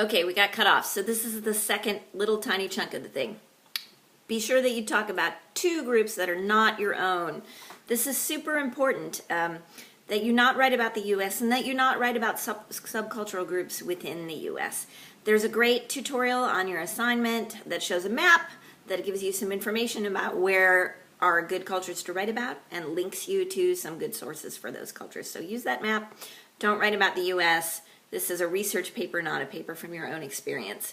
Okay, we got cut off. So this is the second little tiny chunk of the thing. Be sure that you talk about two groups that are not your own. This is super important, that you not write about the U.S. and that you not write about subcultural groups within the U.S. There's a great tutorial on your assignment that shows a map that gives you some information about where are good cultures to write about and links you to some good sources for those cultures. So use that map. Don't write about the U.S. This is a research paper, not a paper from your own experience.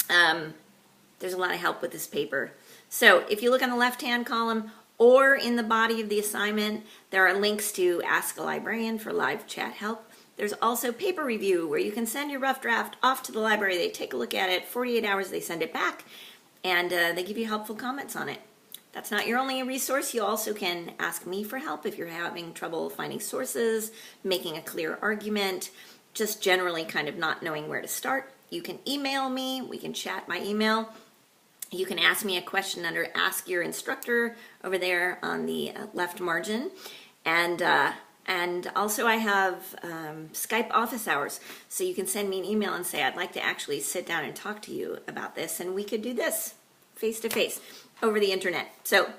There's a lot of help with this paper. So if you look on the left-hand column or in the body of the assignment, there are links to Ask a Librarian for live chat help. There's also paper review where you can send your rough draft off to the library. They take a look at it, 48 hours they send it back, and they give you helpful comments on it. That's not your only resource. You also can ask me for help if you're having trouble finding sources, making a clear argument, just generally kind of not knowing where to start. You can email me. We can chat my email. You can ask me a question under Ask Your Instructor over there on the left margin. And also I have Skype office hours. So you can send me an email and say, I'd like to actually sit down and talk to you about this. And we could do this face-to-face over the internet. So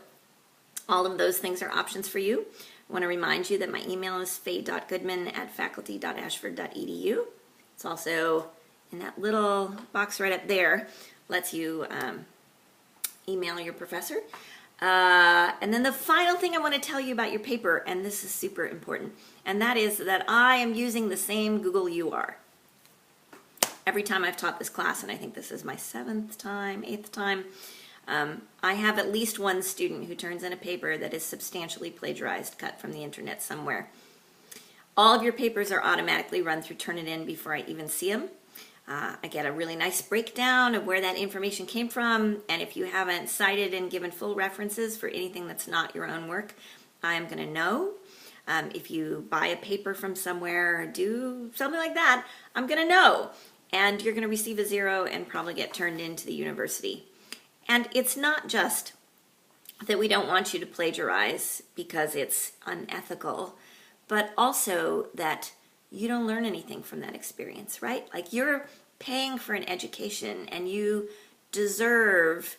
all of those things are options for you. I want to remind you that my email is faye.goodman@faculty.ashford.edu. It's also in that little box right up there. Lets you email your professor. And then the final thing I want to tell you about your paper, and this is super important, and that is that I am using the same Google UR. Every time I've taught this class, and I think this is my 7th time, 8th time, I have at least one student who turns in a paper that is substantially plagiarized, cut from the internet somewhere. All of your papers are automatically run through Turnitin before I even see them. I get a really nice breakdown of where that information came from, and if you haven't cited and given full references for anything that's not your own work, I'm going to know. If you buy a paper from somewhere or do something like that, I'm going to know. And you're going to receive a 0 and probably get turned into the university. And it's not just that we don't want you to plagiarize because it's unethical, but also that you don't learn anything from that experience, right? Like, you're paying for an education and you deserve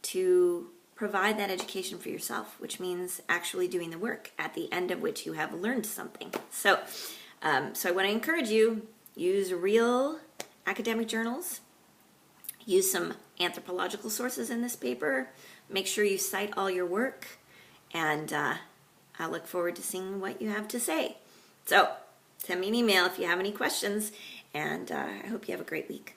to provide that education for yourself, which means actually doing the work, at the end of which you have learned something. So I want to encourage you, use real academic journals, use some anthropological sources in this paper, make sure you cite all your work, and I look forward to seeing what you have to say. So send me an email if you have any questions, and I hope you have a great week.